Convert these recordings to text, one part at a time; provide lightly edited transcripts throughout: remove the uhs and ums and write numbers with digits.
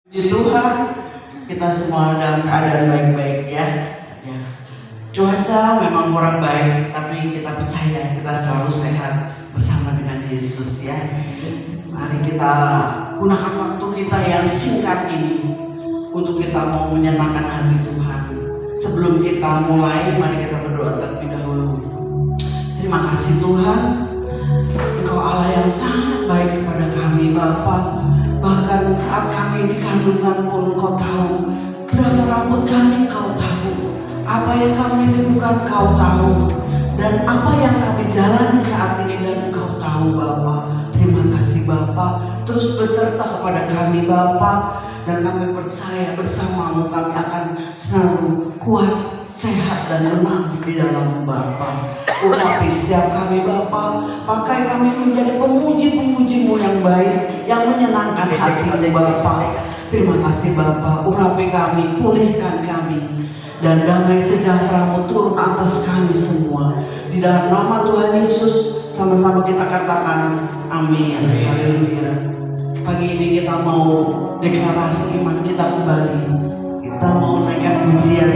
Puji Tuhan, kita semua dalam keadaan baik-baik ya. Cuaca memang kurang baik, tapi kita percaya kita selalu sehat bersama dengan Yesus ya. Mari kita gunakan waktu kita yang singkat ini untuk kita mau menyenangkan hati Tuhan. Sebelum kita mulai, mari kita berdoa terlebih dahulu. Terima kasih Tuhan, Engkau Allah yang sangat baik kepada kami Bapa. Bahkan saat kami di kandungan pun Kau tahu, berapa rambut kami Kau tahu, apa yang kami rindukan Kau tahu, dan apa yang kami jalani saat ini dan Kau tahu Bapa. Terima kasih Bapa, terus beserta kepada kami Bapa, dan kami percaya bersama-Mu kami akan selalu kuat, sehat dan menang di dalam Bapa. Urapi setiap kami Bapa, pakai kami menjadi pemuji-pemuji-Mu yang baik, yang menyenangkan hati-Mu Bapa. Terima kasih Bapa, urapi kami, pulihkan kami, dan damai sejahtera-Mu turun atas kami semua. Di dalam nama Tuhan Yesus, sama-sama kita katakan amin. Haleluya. Pagi ini kita mau deklarasi iman kita kembali. Kita mau naikkan pujian,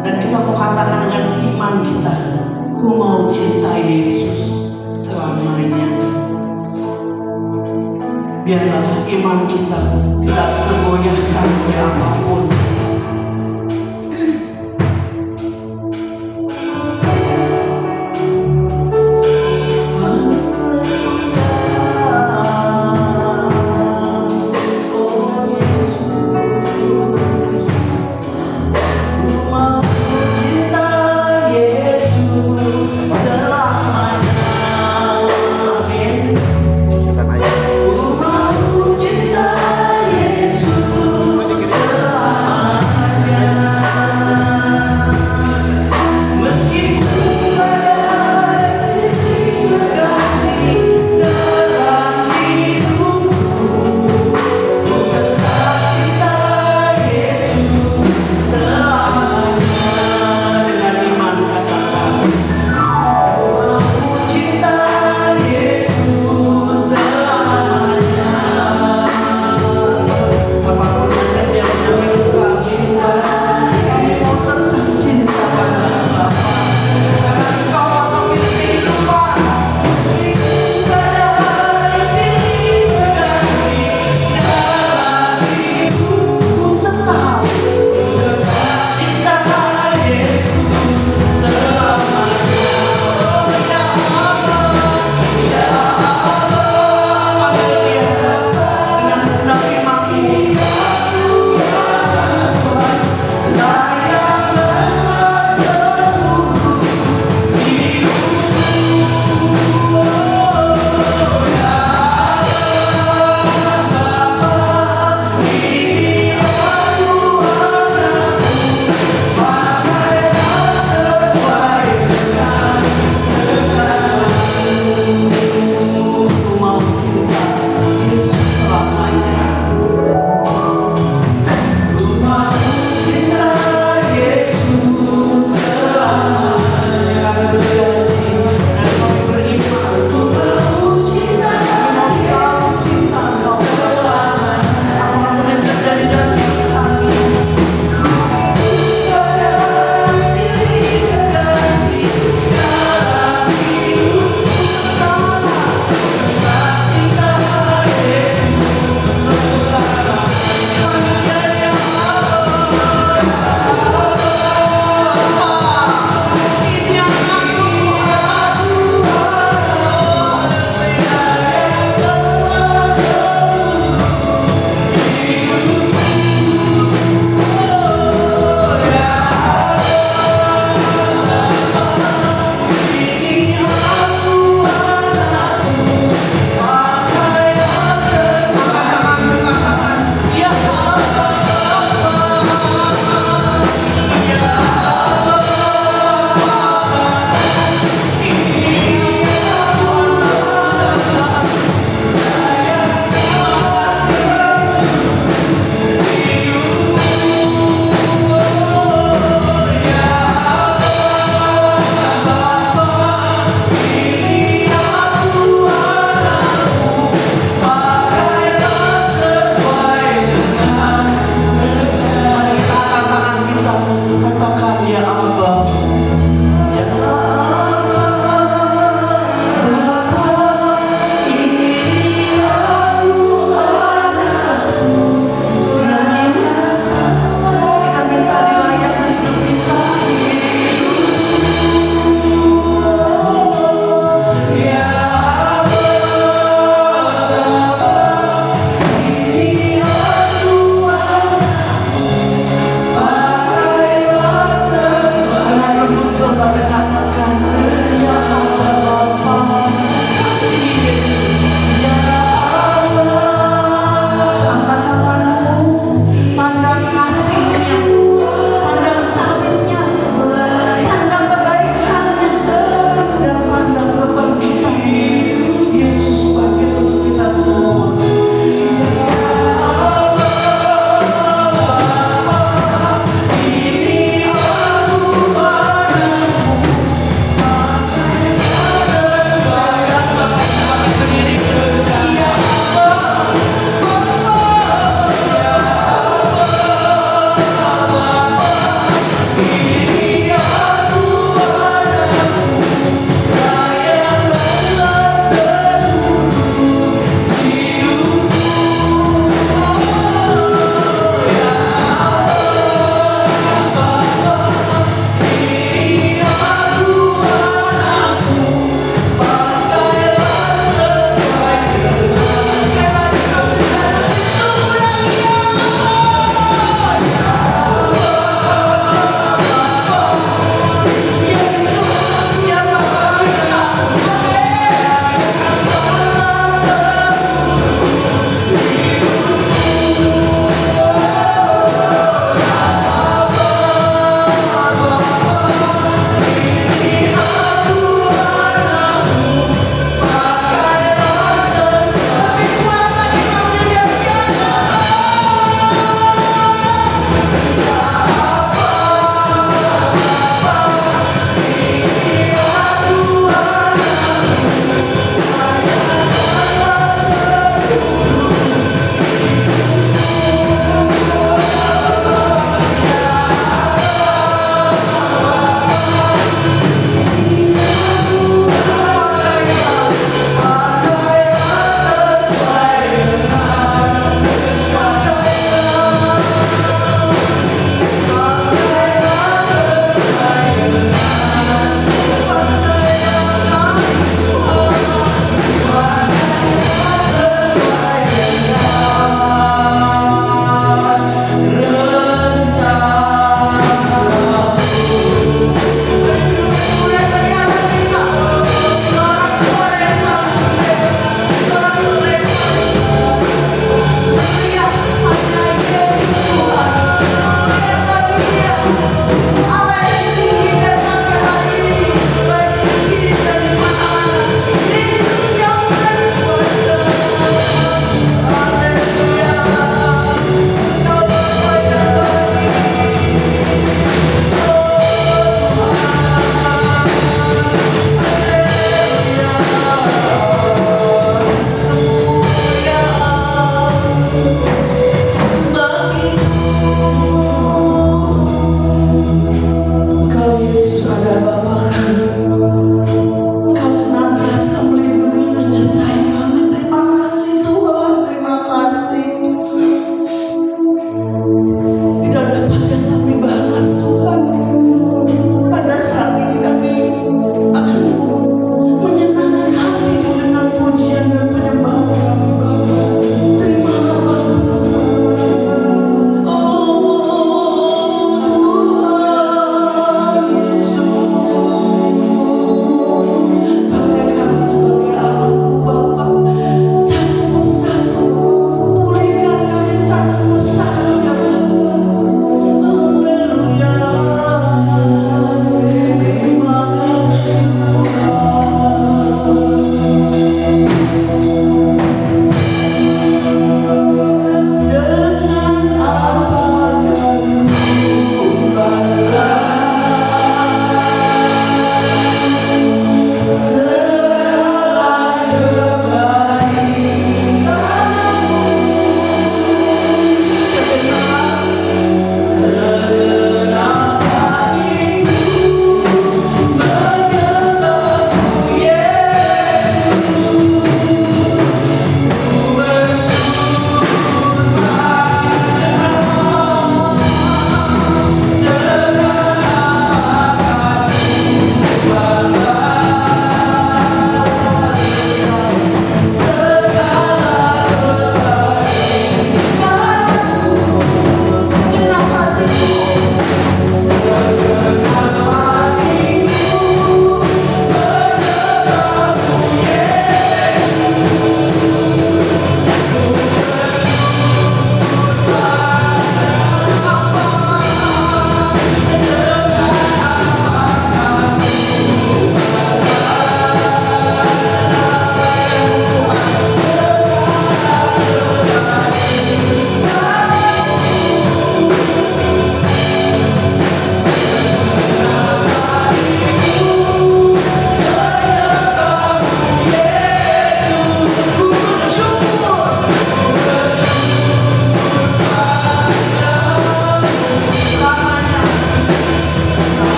dan kita mau katakan dengan iman kita, ku mau cinta Yesus selamanya. Biarlah iman kita tidak tergoyahkan oleh apapun. Cinta Yesus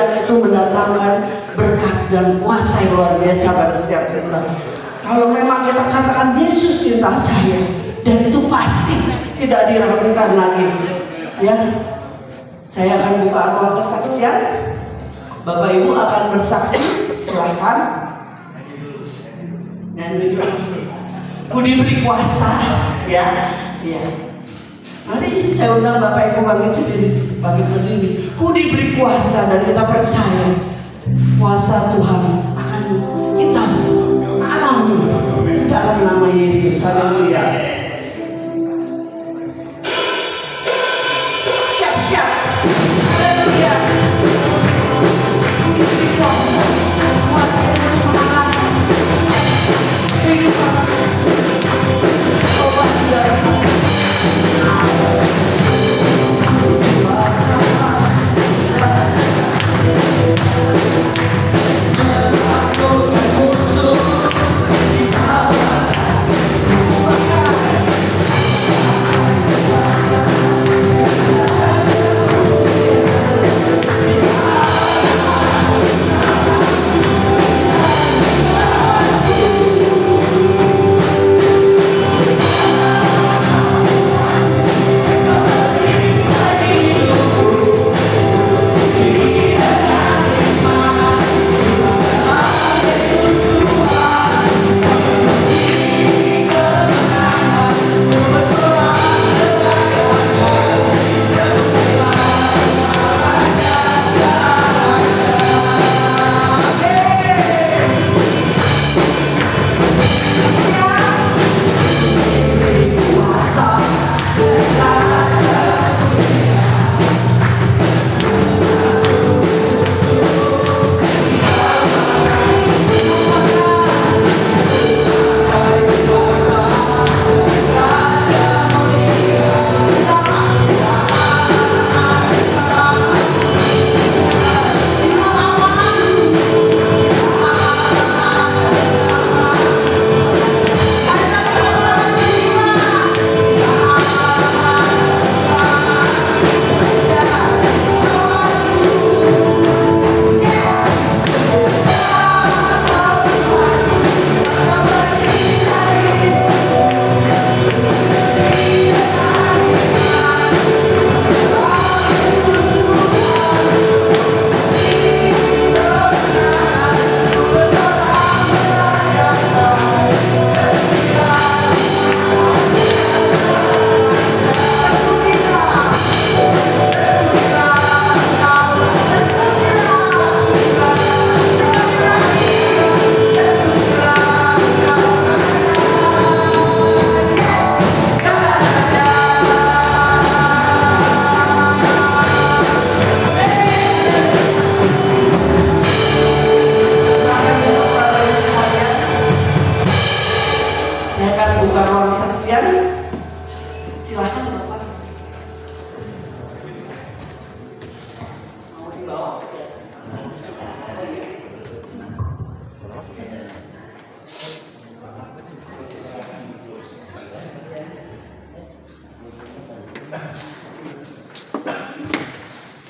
dan itu mendatangkan berkat dan kuasa yang luar biasa pada setiap kita. Kalau memang kita katakan Yesus cinta saya, dan itu pasti tidak diragukan lagi. Ya, saya akan buka ruang kesaksian. Bapak Ibu akan bersaksi, silahkan. Nyanyi dulu. Ku diberi kuasa, ya, ya. Mari saya undang Bapak Ibu bangkit sendiri, bangkit berdiri. Ku diberi kuasa dan kita percaya kuasa Tuhan akan kita alami dalam nama Yesus. Haleluya. Siap-siap. Haleluya. Ku diberi kuasa, kuasa yang untuk mengalami kehidupan. Coba tidak.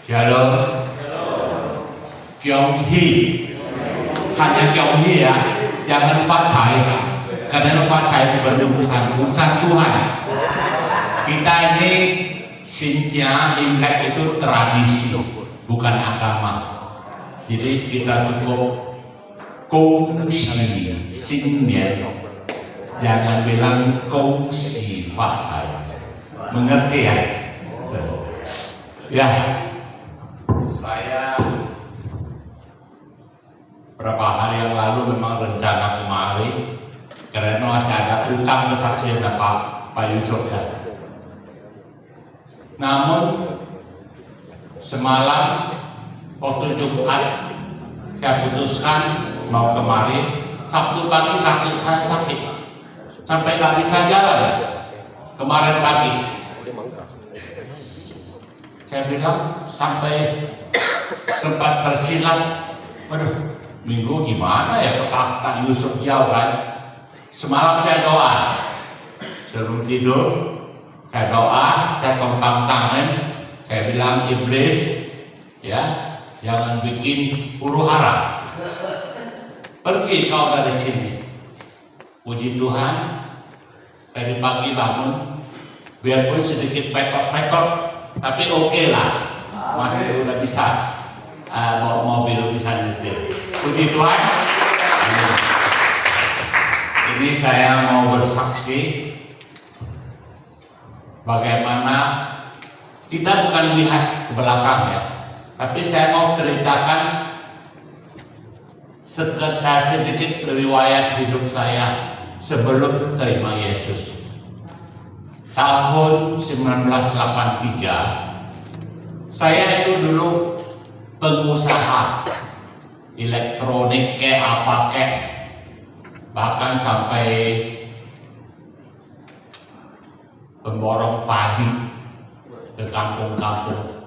Shalom. Kyonghi. Hanya Kyonghi ya. Jangan Fatchai. Karena Fatchai bukan urusan Tuhan. Kita ini Xinjiang Imlek itu tradisi, bukan agama. Jadi kita cukup kongsi Xinnian. Jangan bilang kongsi Fatchai. Mengerti ya? Ya. Saya berapa hari yang lalu memang rencana kemari karena masih ada utang kesaksian Pak Yusuf ya. Namun semalam waktu Jumat saya putuskan mau kemari. Sabtu pagi kaki saya sakit sampai nggak bisa jalan. Kemarin pagi saya bilang sampai sempat tersilat, waduh, minggu gimana ya ke Pak Yusuf jauh kan. Semalam saya doa sebelum tidur, saya doa, saya tumpang tangan, saya bilang iblis ya, jangan bikin huru hara. Pergi kau dari sini. Puji Tuhan, tadi pagi bangun, biarpun sedikit petot-petot, tapi oke lah, masih udah bisa bawa mobil, bisa nyetir. Puji Tuhan. Ini saya mau bersaksi bagaimana kita bukan lihat ke belakang ya, tapi saya mau ceritakan sedikit riwayat hidup saya sebelum terima Yesus. Tahun 1983, saya itu dulu pengusaha elektronik kayak apa kayak, bahkan sampai pemborong padi ke kampung-kampung.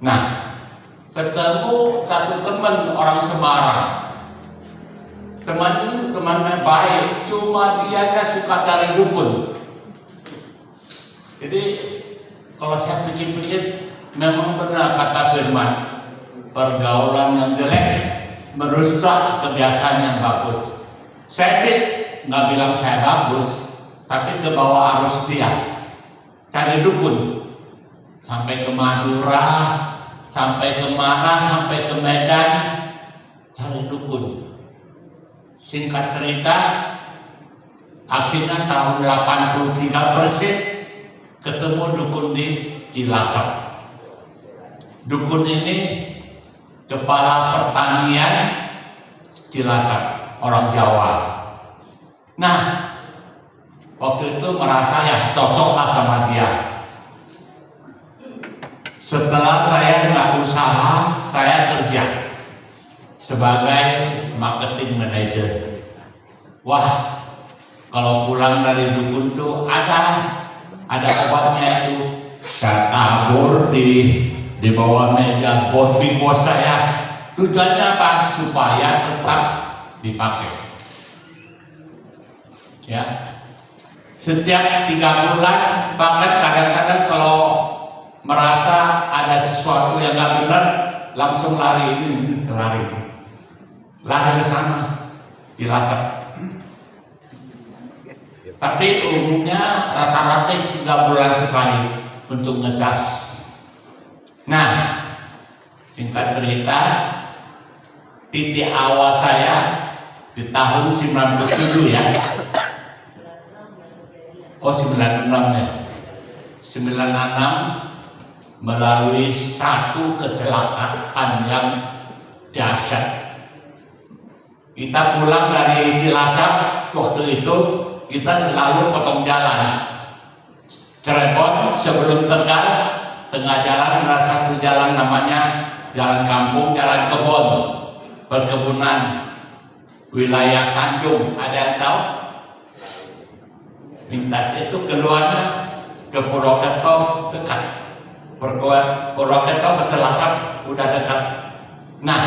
Nah, ketemu satu teman orang Semarang. Teman ini temannya baik, cuma dia suka cari dukun. Jadi kalau saya pikir-pikir, memang benar kata firman, pergaulan yang jelek merusak kebiasaan yang bagus. Saya sih nggak bilang saya bagus, tapi ke bawah arus dia. Cari dukun, sampai ke Madura, sampai ke mana, sampai ke Medan, cari dukun. Singkat cerita, akhirnya tahun 83 persis ketemu dukun di Cilacap. Dukun ini kepala pertanian Cilacap, orang Jawa. Nah, waktu itu merasa ya cocoklah sama dia. Setelah saya nggak usaha, saya kerja sebagai marketing manager. Wah, kalau pulang dari dukun tuh ada obatnya itu. Saya tabur di bawah meja bos saya. Tujuannya apa? Supaya tetap dipakai. Ya, setiap 3 bulan, bahkan kadang-kadang kalau merasa ada sesuatu yang nggak benar, langsung lari ke sana, Cilacap. Tapi umumnya rata-rata 3 bulan sekali untuk ngecas. Nah, singkat cerita, titik awal saya di tahun 97 ya. Oh 96 ya. 96 melalui satu kecelakaan yang dahsyat. Kita pulang dari Cilacap waktu itu, kita selalu potong jalan. Cirebon sebelum Tegal, tengah jalan ada satu jalan namanya jalan kampung, jalan kebun, perkebunan, wilayah Tanjung. Ada yang tahu? Minta itu keluarnya ke Purwokerto dekat. Purwokerto ke Cilacap udah dekat. Nah,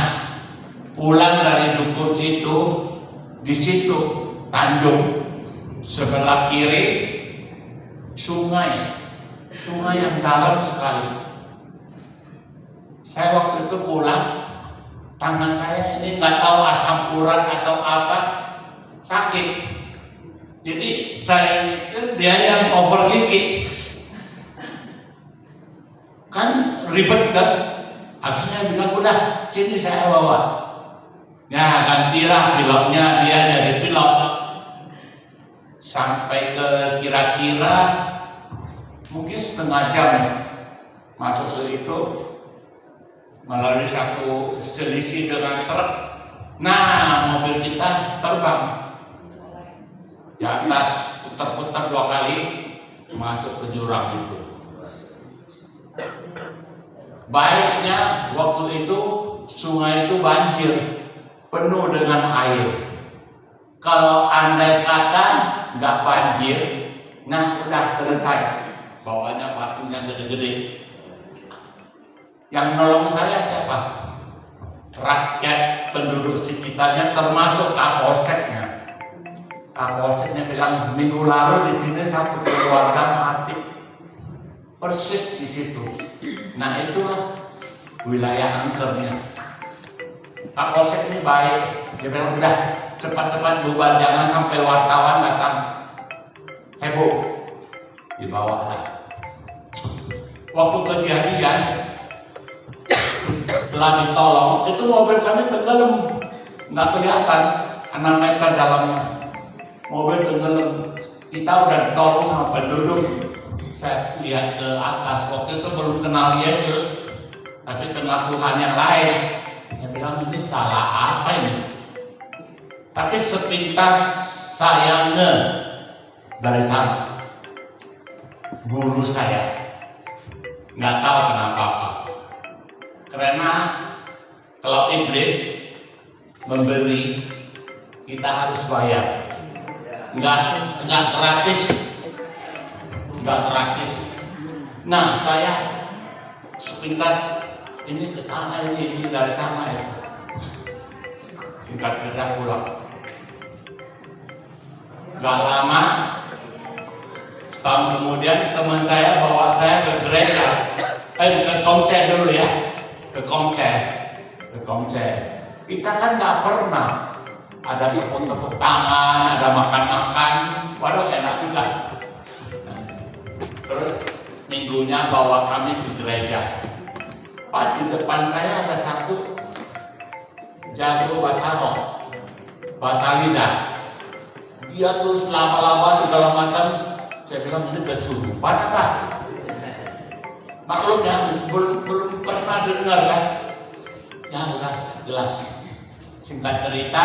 pulang dari dukun itu di situ Tanjung, sebelah kiri sungai yang dalam sekali. Saya waktu itu pulang, tangan saya ini nggak tahu asam urat atau apa, sakit. Jadi saya itu dia yang over gigi, kan ribet kan. Akhirnya bilang udah sini saya bawa. Ya gantilah pilotnya, dia jadi pilot. Sampai ke kira-kira mungkin setengah jam ya, masuk ke itu melalui satu selisih dengan truk. Nah, mobil kita terbang di atas, putar-putar 2 kali masuk ke jurang itu. Baiknya waktu itu sungai itu banjir, penuh dengan air. Kalau andai kata nggak banjir, nah udah selesai. Bawahnya batunya gede-gede. Yang nolong saya siapa? Rakyat penduduk sekitarnya, termasuk Kapolseknya. Kapolseknya bilang minggu lalu di sini satu keluarga mati, persis di situ. Nah itulah wilayah angkernya. Kapolsek ini baik, dia bilang udah cepat-cepat bubar, jangan sampai wartawan datang heboh. Dibawalah. Waktu kejadian setelah ditolong, itu mobil kami tenggelam, nggak kelihatan 6 meter dalamnya. Mobil tenggelam. Kita udah ditolong sama penduduk. Saya lihat ke atas, waktu itu belum kenal Yesus, tapi kenal Tuhan yang lain. Saya bilang ini salah apa ini? Tapi sepintas saya dari sana, guru saya nggak tahu kenapa apa. Karena kalau iblis memberi, kita harus bayar. Nggak gratis. Nah, saya sepintas ini ke sana, ini dari sana ya. Singkat cerita pulang. Gak lama, setahun kemudian teman saya bawa saya ke gereja. Ke komsel dulu ya. Ke komsel. Kita kan gak pernah ada tepuk-tepuk tangan, ada makan-makan. Waduh, enak juga. Terus minggunya bawa kami ke gereja. Pas di depan saya ada satu jago bahasa roh, bahasa lidah. Dia terus laba-laba segala macam. Saya bilang ini kesurupan apa? Maklum ya, belum pernah dengar kan? Ya udah jelas. Singkat cerita,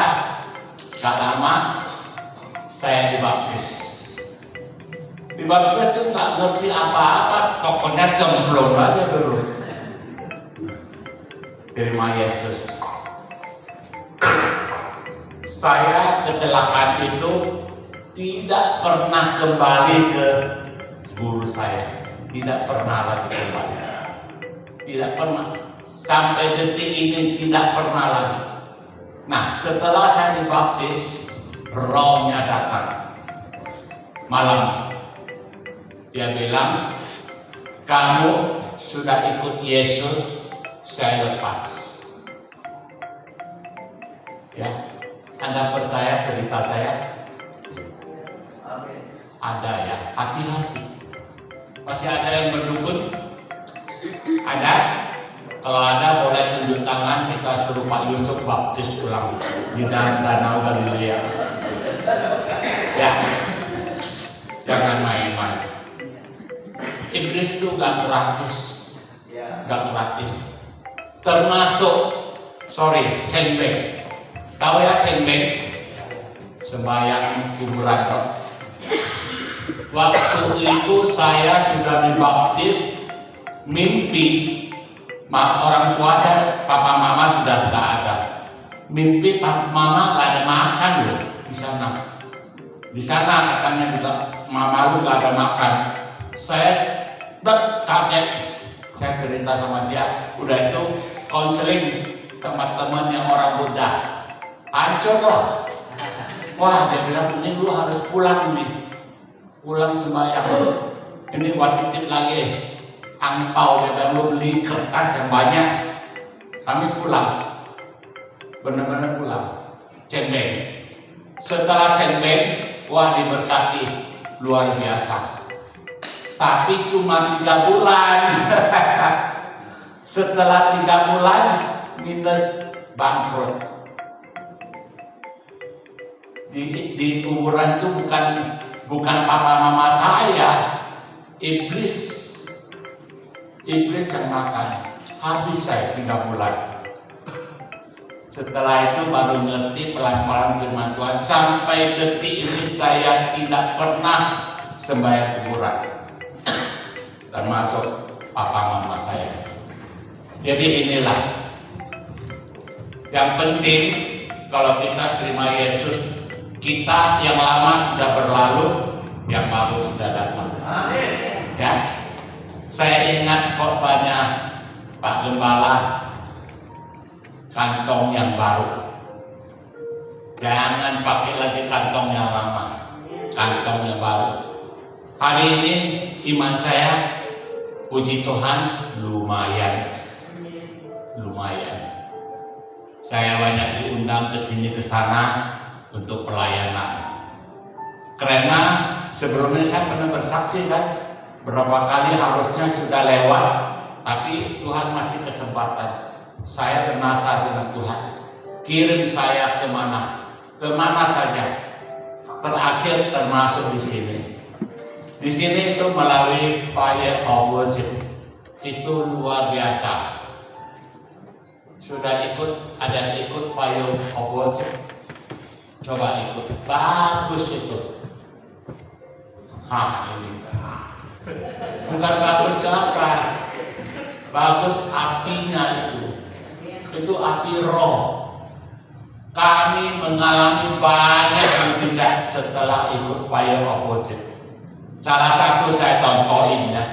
gak lama saya dibaptis. Dibaptis itu nggak ngerti apa-apa, pokoknya cemplung aja dulu. Terima Yesus. Saya kecelakaan itu tidak pernah kembali ke guru saya, tidak pernah lagi kembali, tidak pernah sampai detik ini tidak pernah lagi. Nah, setelah saya dibaptis, rohnya datang malam. Dia bilang, kamu sudah ikut Yesus, saya lepas. Ya, Anda percaya cerita saya? Ada ya, hati-hati. Masih ada yang berdukun? Ada? Kalau ada boleh tunjuk tangan, kita suruh Pak Yusuf baptis ulang di Danau Galilea. Ya, jangan main-main. Iblis itu gak gratis, termasuk, cengbeng. Tahu ya cengbeng? Sembahyang kuburan. Waktu itu saya sudah dibaptis, mimpi orang tua saya, papa mama sudah gak ada. Mimpi papa mama gak ada makan loh di sana. Di sana katanya bilang, mama lu gak ada makan. Saya kaget. Saya cerita sama dia, udah itu konseling teman-teman yang orang Buddha. Hancur loh. Wah, dia bilang ini lu harus pulang nih. Pulang sembahyang. Ini buat titip lagi angpau, dia bilang lu beli kertas yang banyak. Kami pulang. Benar-benar pulang. Cengbeng. Setelah cengbeng, wah diberkati luar biasa. Tapi cuma 3 bulan. Setelah 3 bulan minus bangkrut. Di kuburan itu bukan papa mama saya, iblis yang makan. Habis saya 3 bulan. Setelah itu baru ngerti pelan-pelan firman Tuhan. Sampai detik ini saya tidak pernah sembahyang kuburan, termasuk papa mama saya. Jadi inilah yang penting, kalau kita terima Yesus, kita yang lama sudah berlalu, yang baru sudah datang. Ya, saya ingat khotbahnya Pak Gembala, kantong yang baru. Jangan pakai lagi kantong yang lama, kantong yang baru. Hari ini iman saya, puji Tuhan, lumayan. lumayan. Saya banyak diundang ke sini ke sana untuk pelayanan. Karena sebelumnya saya pernah bersaksi kan, berapa kali harusnya sudah lewat, tapi Tuhan masih kesempatan. Saya bernasar dengan Tuhan, kirim saya kemana saja. Terakhir termasuk di sini. Di sini itu melalui Fire of Worship, itu luar biasa. Sudah ada ikut Fire of Worship, coba ikut, bagus itu. Ini bukan bagus apa, bagus apinya itu api roh. Kami mengalami banyak mujizat setelah ikut Fire of Worship. Salah satu saya contohin ya,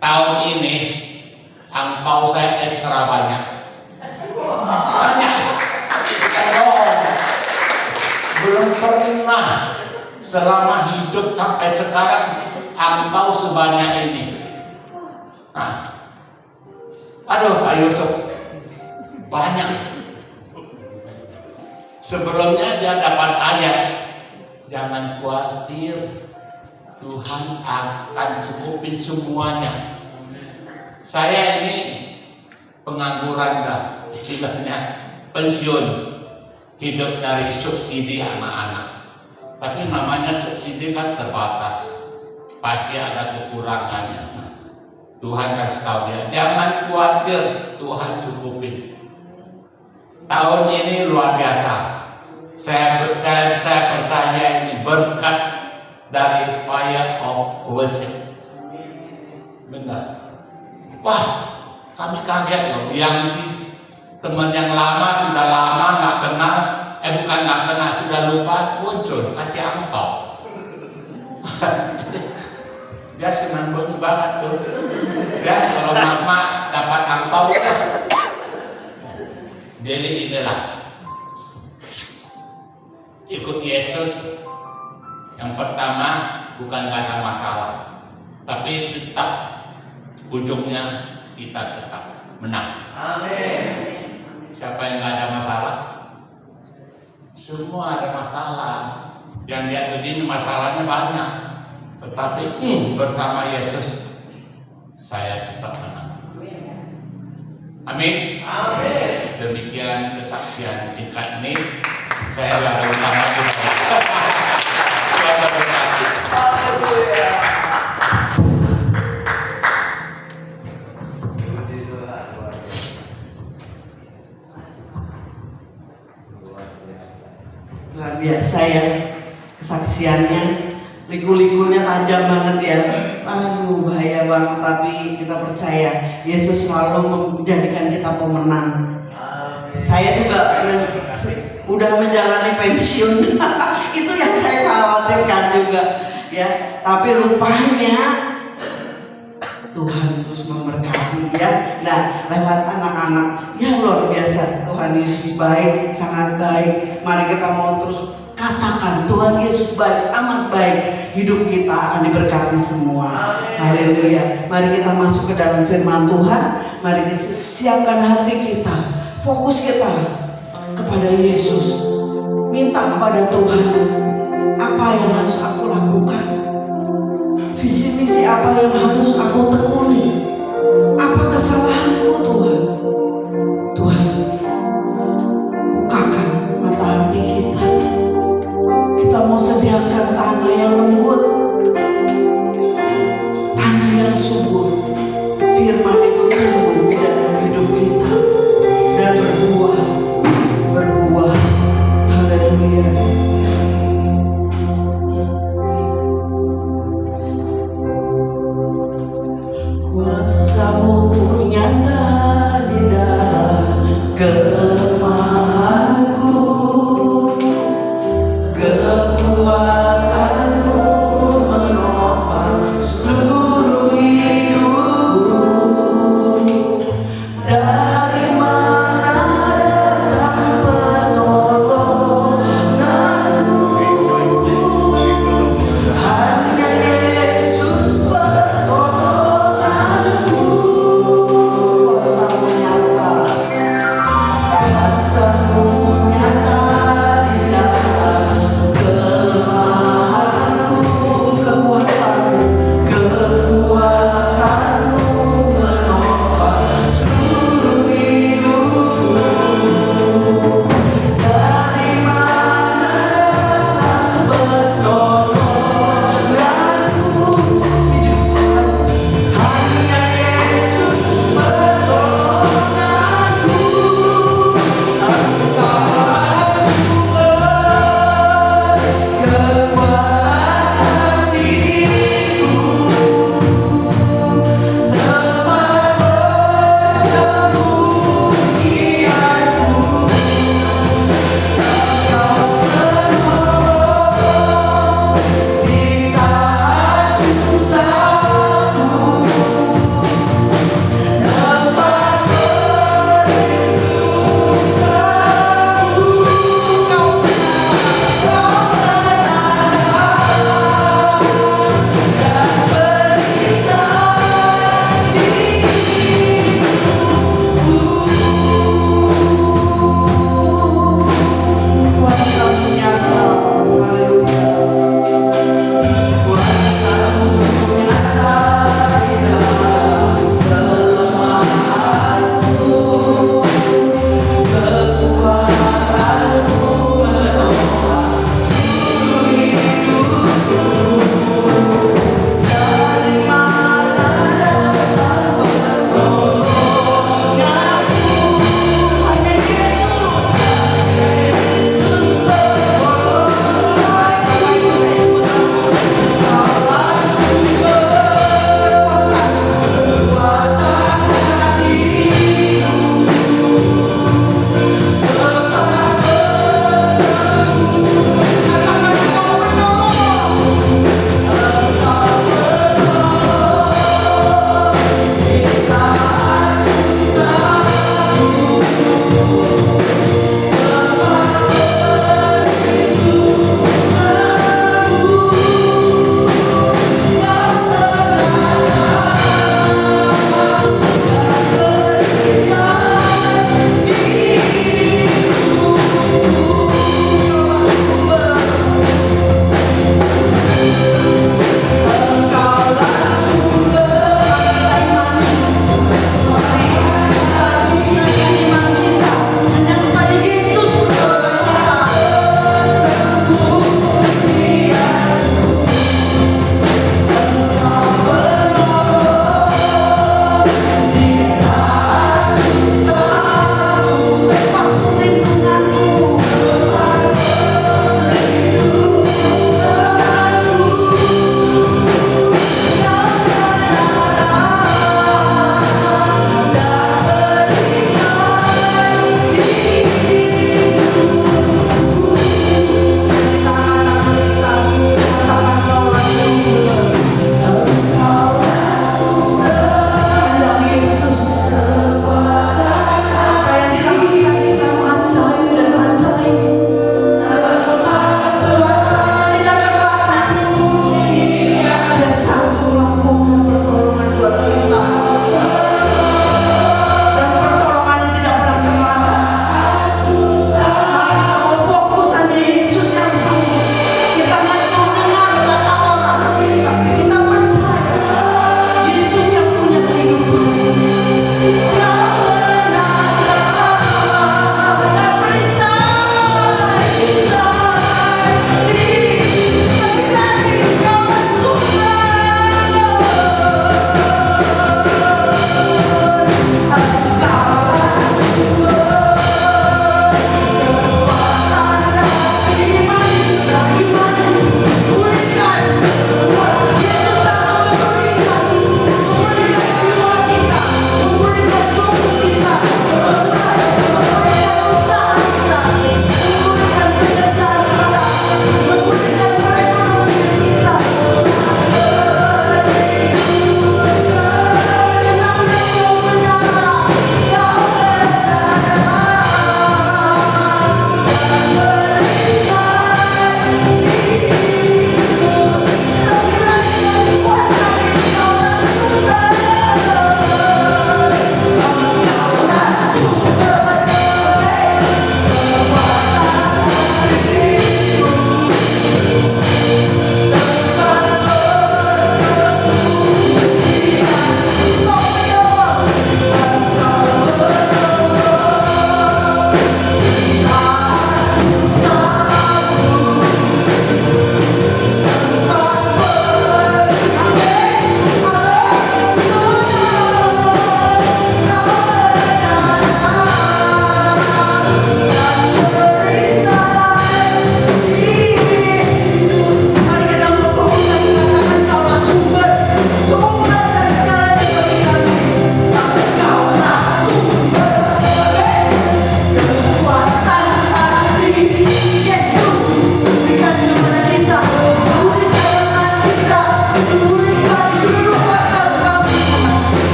tahun ini angpau saya ekstra banyak. Belum pernah selama hidup sampai sekarang angpau sebanyak ini. Aduh Pak Yusuf, banyak. Sebelumnya dia dapat ayat, jangan khawatir, Tuhan akan cukupin semuanya. Saya ini pengangguran istilahnya pensiun, hidup dari subsidi anak-anak. Tapi namanya subsidi kan terbatas, pasti ada kekurangannya. Tuhan kasih tahu dia, jangan khawatir, Tuhan cukupin. Tahun ini luar biasa. Saya percaya ini berkat dari Fire of Worship. Benar. Wah, kami kaget loh. Yang teman yang lama sudah lama nggak kenal, bukan nggak kenal, sudah lupa, muncul kasih angpau. Dia senang banget tuh. Ya kalau mama dapat angpau, jadi inilah ikut Yesus. Yang pertama bukan karena masalah, tapi tetap ujungnya kita tetap menang. Amin. Siapa yang nggak ada masalah? Semua ada masalah. Yang lihat begini masalahnya banyak, tetapi bersama Yesus saya tetap menang. Amin. Amin. Demikian kesaksian singkat ini. Saya gak ada utama juga. Selamat berkati. Haleluya. Luar biasa ya kesaksiannya, liku-likunya tajam banget ya. Aduh bahaya banget, tapi kita percaya Yesus selalu menjadikan kita pemenang. Saya juga udah menjalani pensiun. Itu yang saya khawatirkan juga ya. Tapi rupanya Tuhan terus memberkati ya. Nah lewat anak-anak ya luar biasa. Tuhan Yesus baik, sangat baik. Mari kita mau terus katakan Tuhan Yesus baik, amat baik. Hidup kita akan diberkati semua. Haleluya. Mari kita masuk ke dalam firman Tuhan. Mari kita siapkan hati kita, fokus kita kepada Yesus. Minta kepada Tuhan, apa yang harus aku lakukan? Visi misi apa yang harus aku tekuni? Apa kesalahanku Tuhan? Tuhan, bukakan mata hati kita. Kita mau sediakan tanah yang lembut, tanah yang subur. Firman itu tumbuh di dalam hidup kita dan berbuah. Haleluya. Kuasa-Mu nyata di dalam kelemahanku, kekuatan-Mu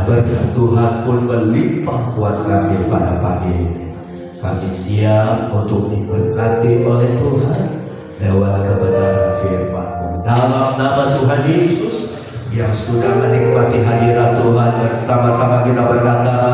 Dan berkat Tuhan pun melimpah buat kami pada pagi ini. Kami siap untuk diberkati oleh Tuhan lewat kebenaran firman-Mu. Dalam nama Tuhan Yesus yang sudah menikmati hadirat Tuhan, bersama-sama kita berkata,